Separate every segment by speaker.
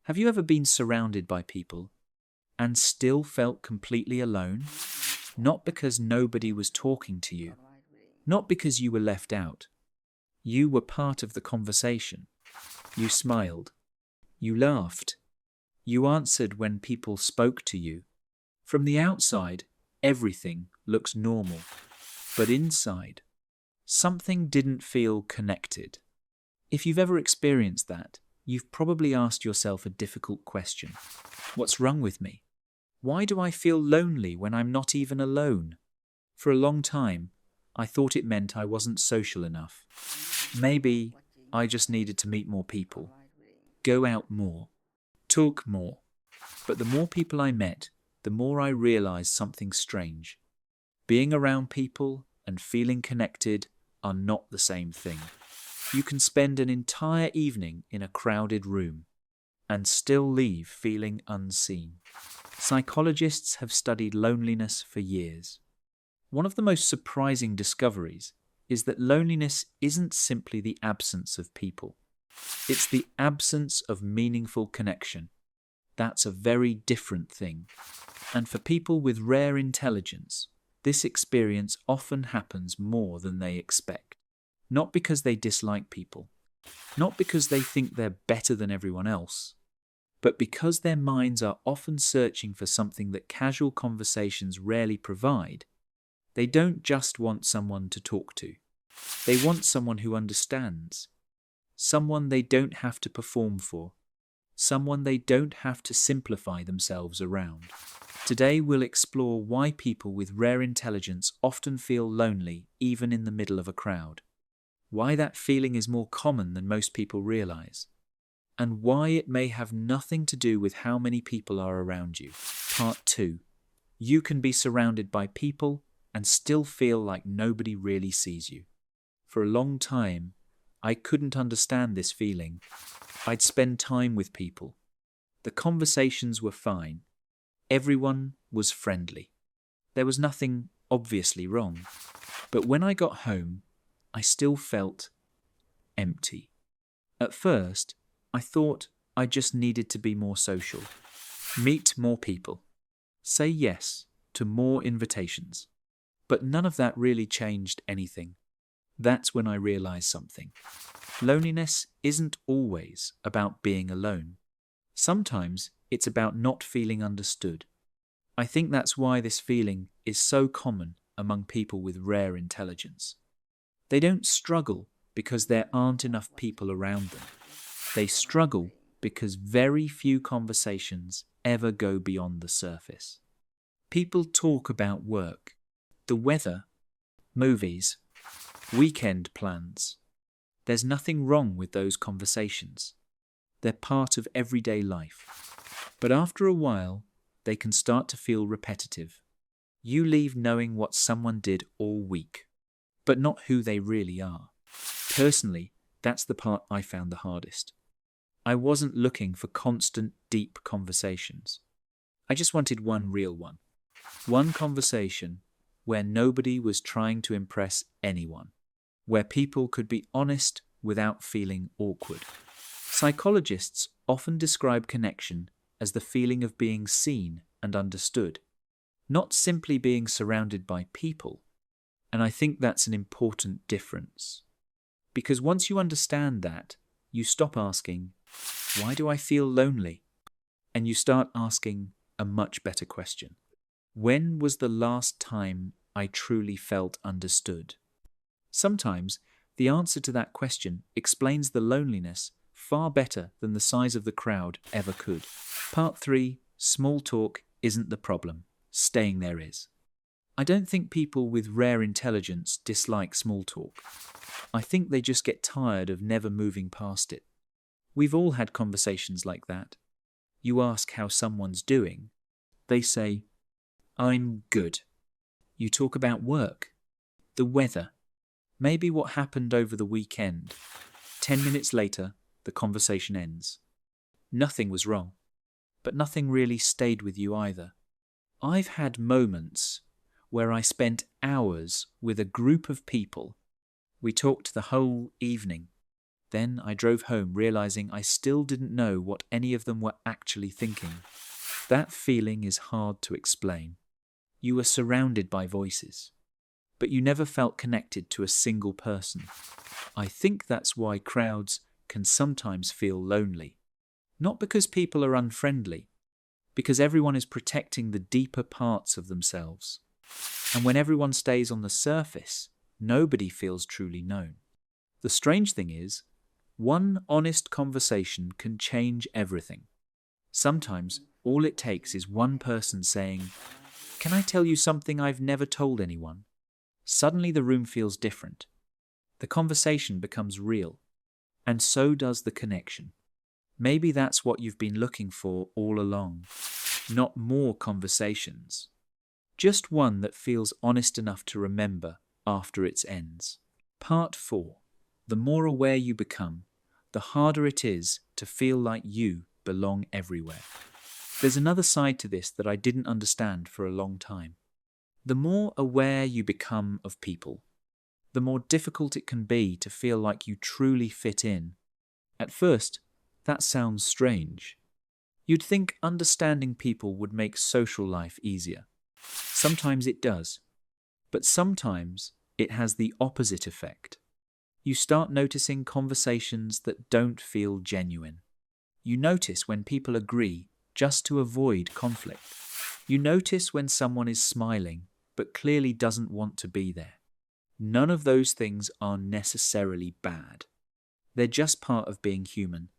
Speaker 1: Have you ever been surrounded by people and still felt completely alone? Not because nobody was talking to you, not because you were left out. You were part of the conversation. You smiled. You laughed. You answered when people spoke to you. From the outside, everything looks normal. But inside, something didn't feel connected. If you've ever experienced that, you've probably asked yourself a difficult question. What's wrong with me? Why do I feel lonely when I'm not even alone? For a long time, I thought it meant I wasn't social enough. Maybe I just needed to meet more people, go out more, talk more. But the more people I met, the more I realized something strange. Being around people and feeling connected are not the same thing. You can spend an entire evening in a crowded room and still leave feeling unseen. Psychologists have studied loneliness for years. One of the most surprising discoveries is that loneliness isn't simply the absence of people. It's the absence of meaningful connection. That's a very different thing. And for people with rare intelligence, this experience often happens more than they expect. Not because they dislike people, not because they think they're better than everyone else, but because their minds are often searching for something that casual conversations rarely provide. They don't just want someone to talk to. They want someone who understands, someone they don't have to perform for, someone they don't have to simplify themselves around. Today we'll explore why people with rare intelligence often feel lonely even in the middle of a crowd, why that feeling is more common than most people realize, and why it may have nothing to do with how many people are around you. Part 2. You can be surrounded by people and still feel like nobody really sees you. For a long time, I couldn't understand this feeling. I'd spend time with people. The conversations were fine. Everyone was friendly. There was nothing obviously wrong. But when I got home, I still felt empty. At first, I thought I just needed to be more social, meet more people, say yes to more invitations. But none of that really changed anything. That's when I realized something. Loneliness isn't always about being alone. Sometimes it's about not feeling understood. I think that's why this feeling is so common among people with rare intelligence. They don't struggle because there aren't enough people around them. They struggle because very few conversations ever go beyond the surface. People talk about work, the weather, movies, weekend plans. There's nothing wrong with those conversations. They're part of everyday life. But after a while, they can start to feel repetitive. You leave knowing what someone did all week, but not who they really are. Personally, that's the part I found the hardest. I wasn't looking for constant, deep conversations. I just wanted one real one. One conversation where nobody was trying to impress anyone, where people could be honest without feeling awkward. Psychologists often describe connection as the feeling of being seen and understood, not simply being surrounded by people. And I think that's an important difference. Because once you understand that, you stop asking, why do I feel lonely? And you start asking a much better question. When was the last time I truly felt understood? Sometimes the answer to that question explains the loneliness far better than the size of the crowd ever could. Part 3, small talk isn't the problem. Staying there is. I don't think people with rare intelligence dislike small talk. I think they just get tired of never moving past it. We've all had conversations like that. You ask how someone's doing. They say, I'm good. You talk about work, the weather, maybe what happened over the weekend. 10 minutes later, the conversation ends. Nothing was wrong, but nothing really stayed with you either. I've had moments where I spent hours with a group of people. We talked the whole evening. Then I drove home realizing I still didn't know what any of them were actually thinking. That feeling is hard to explain. You were surrounded by voices, but you never felt connected to a single person. I think that's why crowds can sometimes feel lonely. Not because people are unfriendly, because everyone is protecting the deeper parts of themselves. And when everyone stays on the surface, nobody feels truly known. The strange thing is, one honest conversation can change everything. Sometimes all it takes is one person saying, "Can I tell you something I've never told anyone?" Suddenly the room feels different. The conversation becomes real, and so does the connection. Maybe that's what you've been looking for all along. Not more conversations, just one that feels honest enough to remember after it ends. Part 4. The more aware you become, the harder it is to feel like you belong everywhere. There's another side to this that I didn't understand for a long time. The more aware you become of people, the more difficult it can be to feel like you truly fit in. At first, that sounds strange. You'd think understanding people would make social life easier. Sometimes it does, but sometimes it has the opposite effect. You start noticing conversations that don't feel genuine. You notice when people agree just to avoid conflict. You notice when someone is smiling but clearly doesn't want to be there. None of those things are necessarily bad. They're just part of being human.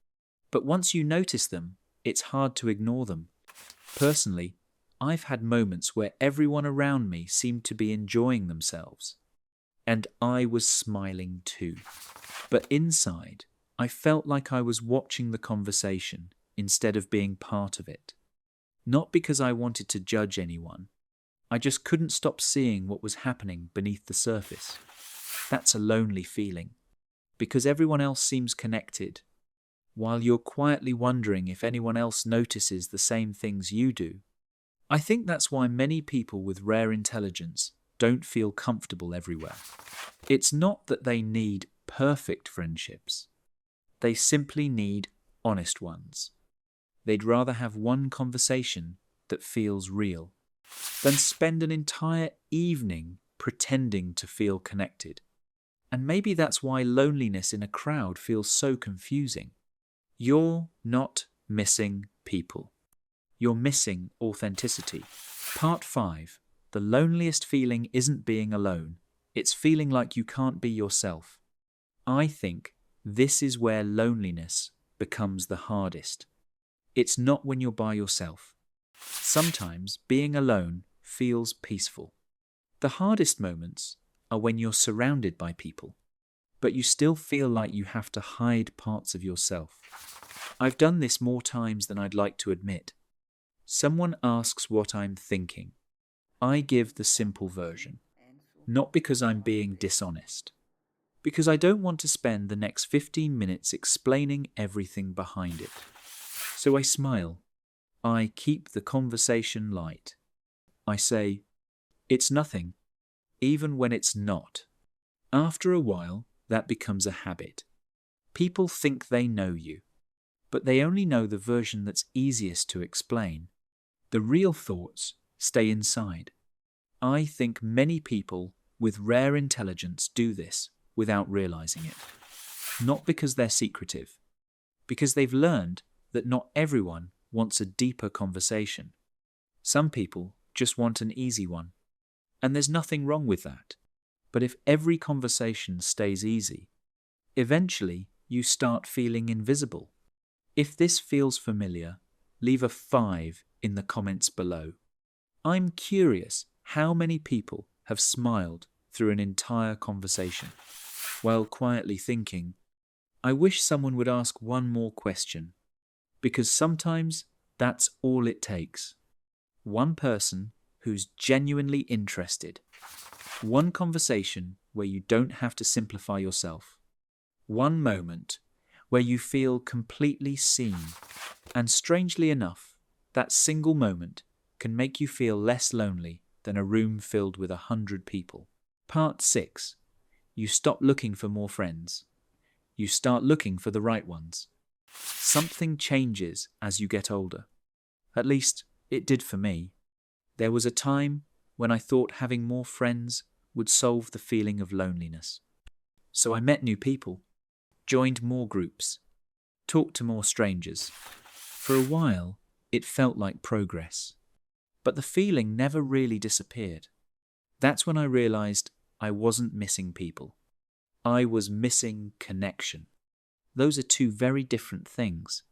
Speaker 1: But once you notice them, it's hard to ignore them. Personally, I've had moments where everyone around me seemed to be enjoying themselves. And I was smiling too. But inside, I felt like I was watching the conversation instead of being part of it. Not because I wanted to judge anyone. I just couldn't stop seeing what was happening beneath the surface. That's a lonely feeling, because everyone else seems connected, while you're quietly wondering if anyone else notices the same things you do. I think that's why many people with rare intelligence don't feel comfortable everywhere. It's not that they need perfect friendships. They simply need honest ones. They'd rather have one conversation that feels real than spend an entire evening pretending to feel connected. And maybe that's why loneliness in a crowd feels so confusing. You're not missing people. You're missing authenticity. Part 5. The loneliest feeling isn't being alone. It's feeling like you can't be yourself. I think this is where loneliness becomes the hardest. It's not when you're by yourself. Sometimes being alone feels peaceful. The hardest moments are when you're surrounded by people, but you still feel like you have to hide parts of yourself. I've done this more times than I'd like to admit. Someone asks what I'm thinking. I give the simple version, not because I'm being dishonest, because I don't want to spend the next 15 minutes explaining everything behind it. So I smile. I keep the conversation light. I say, "It's nothing," even when it's not. After a while, that becomes a habit. People think they know you, but they only know the version that's easiest to explain. The real thoughts stay inside. I think many people with rare intelligence do this without realizing it. Not because they're secretive, because they've learned that not everyone wants a deeper conversation. Some people just want an easy one, and there's nothing wrong with that. But if every conversation stays easy, eventually you start feeling invisible. If this feels familiar, leave a 5 in the comments below. I'm curious how many people have smiled through an entire conversation, while quietly thinking, "I wish someone would ask one more question," because sometimes that's all it takes. One person who's genuinely interested. One conversation where you don't have to simplify yourself. One moment where you feel completely seen. And strangely enough, that single moment can make you feel less lonely than a room filled with 100 people. Part 6. You stop looking for more friends. You start looking for the right ones. Something changes as you get older. At least, it did for me. There was a time when I thought having more friends would solve the feeling of loneliness. So I met new people, joined more groups, talked to more strangers. For a while, it felt like progress. But the feeling never really disappeared. That's when I realized I wasn't missing people. I was missing connection. Those are two very different things.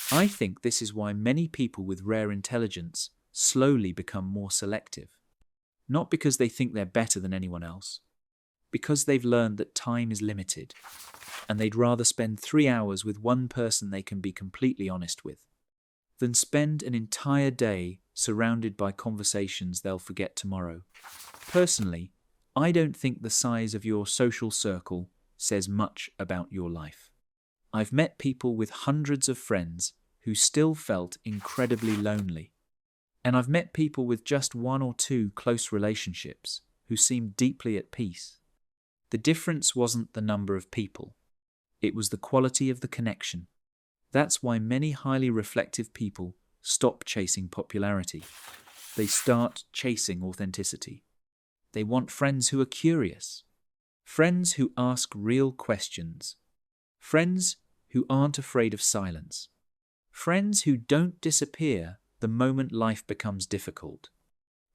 Speaker 1: I think this is why many people with rare intelligence slowly become more selective. Not because they think they're better than anyone else, because they've learned that time is limited, and they'd rather spend 3 hours with one person they can be completely honest with, than spend an entire day surrounded by conversations they'll forget tomorrow. Personally, I don't think the size of your social circle says much about your life. I've met people with hundreds of friends who still felt incredibly lonely. And I've met people with just 1 or 2 close relationships who seemed deeply at peace. The difference wasn't the number of people. It was the quality of the connection. That's why many highly reflective people stop chasing popularity. They start chasing authenticity. They want friends who are curious, friends who ask real questions, friends who aren't afraid of silence, friends who don't disappear the moment life becomes difficult.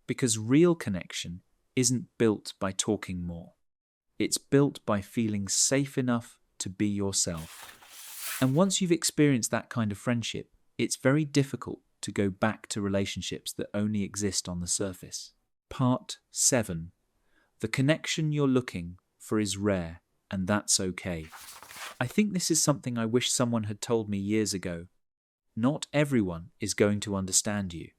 Speaker 1: Because real connection isn't built by talking more. It's built by feeling safe enough to be yourself. And once you've experienced that kind of friendship, it's very difficult to go back to relationships that only exist on the surface. Part 7. The connection you're looking for is rare, and that's okay. I think this is something I wish someone had told me years ago. Not everyone is going to understand you.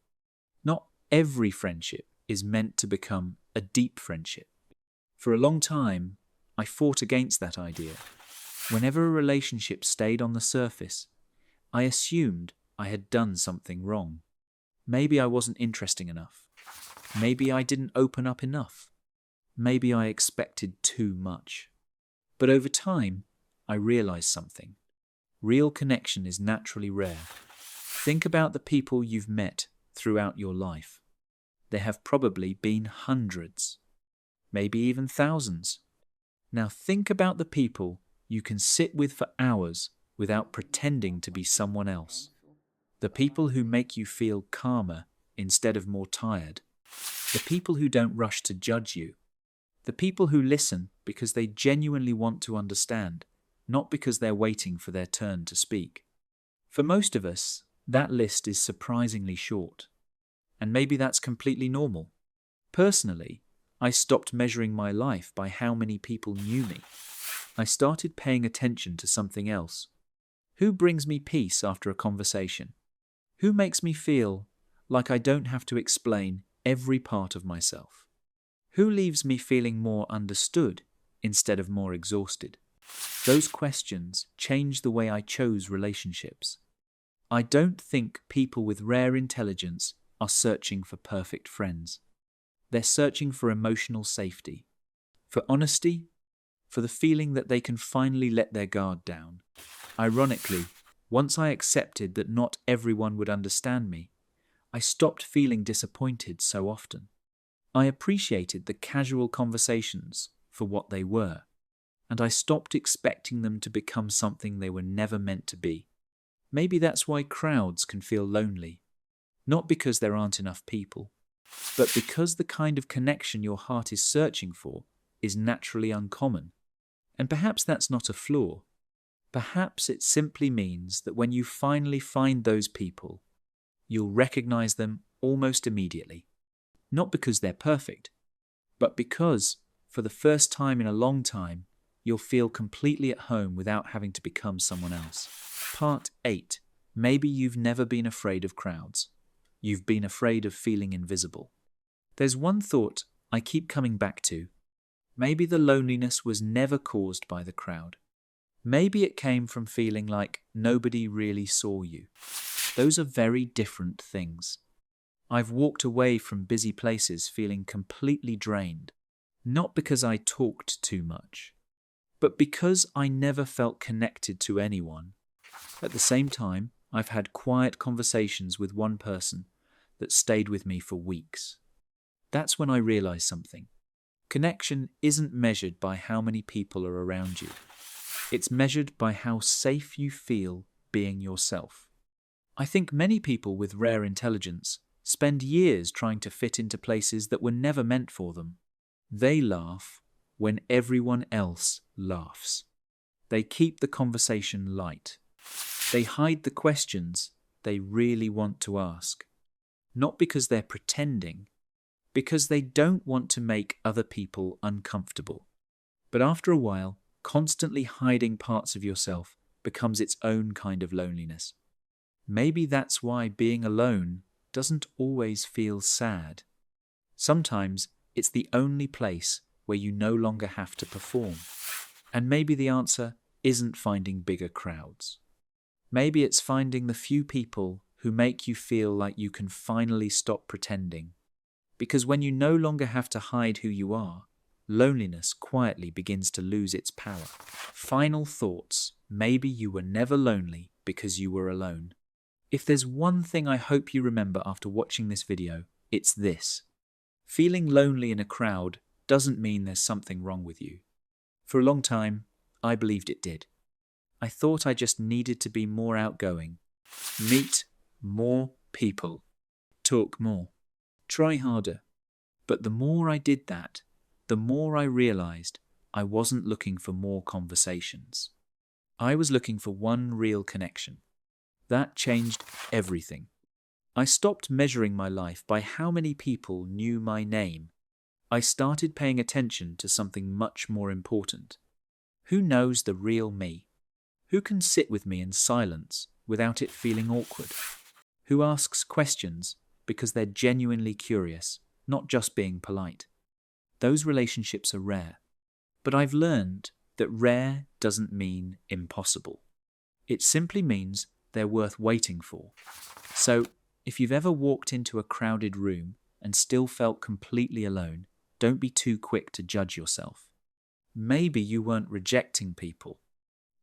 Speaker 1: Not every friendship is meant to become a deep friendship. For a long time, I fought against that idea. Whenever a relationship stayed on the surface, I assumed I had done something wrong. Maybe I wasn't interesting enough. Maybe I didn't open up enough. Maybe I expected too much. But over time, I realized something. Real connection is naturally rare. Think about the people you've met throughout your life. There have probably been hundreds, maybe even thousands. Now think about the people you can sit with for hours without pretending to be someone else. The people who make you feel calmer instead of more tired. The people who don't rush to judge you. The people who listen because they genuinely want to understand, not because they're waiting for their turn to speak. For most of us, that list is surprisingly short. And maybe that's completely normal. Personally, I stopped measuring my life by how many people knew me. I started paying attention to something else. Who brings me peace after a conversation? Who makes me feel like I don't have to explain every part of myself? Who leaves me feeling more understood instead of more exhausted? Those questions changed the way I chose relationships. I don't think people with rare intelligence are searching for perfect friends. They're searching for emotional safety, for honesty, for the feeling that they can finally let their guard down. Ironically, once I accepted that not everyone would understand me, I stopped feeling disappointed so often. I appreciated the casual conversations for what they were, and I stopped expecting them to become something they were never meant to be. Maybe that's why crowds can feel lonely, not because there aren't enough people, but because the kind of connection your heart is searching for is naturally uncommon. And perhaps that's not a flaw. Perhaps it simply means that when you finally find those people, you'll recognize them almost immediately. Not because they're perfect, but because, for the first time in a long time, you'll feel completely at home without having to become someone else. Part 8. Maybe you've never been afraid of crowds. You've been afraid of feeling invisible. There's one thought I keep coming back to. Maybe the loneliness was never caused by the crowd. Maybe it came from feeling like nobody really saw you. Those are very different things. I've walked away from busy places feeling completely drained, not because I talked too much, but because I never felt connected to anyone. At the same time, I've had quiet conversations with one person that stayed with me for weeks. That's when I realized something. Connection isn't measured by how many people are around you. It's measured by how safe you feel being yourself. I think many people with rare intelligence spend years trying to fit into places that were never meant for them. They laugh when everyone else laughs. They keep the conversation light. They hide the questions they really want to ask. Not because they're pretending, because they don't want to make other people uncomfortable. But after a while, constantly hiding parts of yourself becomes its own kind of loneliness. Maybe that's why being alone doesn't always feel sad. Sometimes it's the only place where you no longer have to perform. And maybe the answer isn't finding bigger crowds. Maybe it's finding the few people who make you feel like you can finally stop pretending. Because when you no longer have to hide who you are, loneliness quietly begins to lose its power. Final thoughts. Maybe you were never lonely because you were alone. If there's one thing I hope you remember after watching this video, it's this. Feeling lonely in a crowd doesn't mean there's something wrong with you. For a long time, I believed it did. I thought I just needed to be more outgoing, meet more people, talk more, try harder. But the more I did that, the more I realized I wasn't looking for more conversations. I was looking for one real connection. That changed everything. I stopped measuring my life by how many people knew my name. I started paying attention to something much more important. Who knows the real me? Who can sit with me in silence without it feeling awkward? Who asks questions because they're genuinely curious, not just being polite? Those relationships are rare. But I've learned that rare doesn't mean impossible. It simply means they're worth waiting for. So, if you've ever walked into a crowded room and still felt completely alone, don't be too quick to judge yourself. Maybe you weren't rejecting people.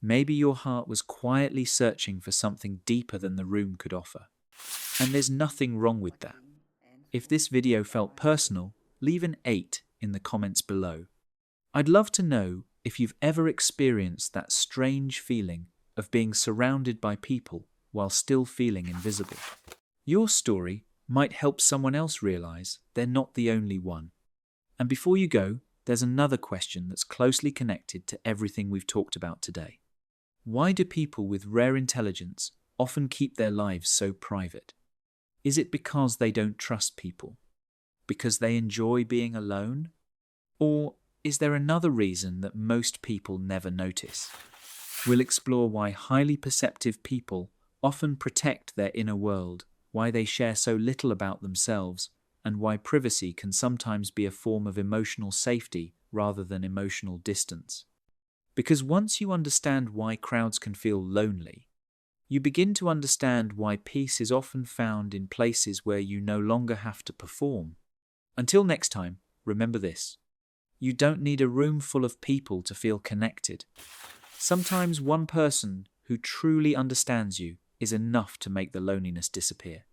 Speaker 1: Maybe your heart was quietly searching for something deeper than the room could offer. And there's nothing wrong with that. If this video felt personal, leave an 8 in the comments below. I'd love to know if you've ever experienced that strange feeling of being surrounded by people while still feeling invisible. Your story might help someone else realize they're not the only one. And before you go, there's another question that's closely connected to everything we've talked about today. Why do people with rare intelligence often keep their lives so private? Is it because they don't trust people? Because they enjoy being alone? Or is there another reason that most people never notice? We'll explore why highly perceptive people often protect their inner world, why they share so little about themselves, and why privacy can sometimes be a form of emotional safety rather than emotional distance. Because once you understand why crowds can feel lonely, you begin to understand why peace is often found in places where you no longer have to perform. Until next time, remember this. You don't need a room full of people to feel connected. Sometimes one person who truly understands you is enough to make the loneliness disappear.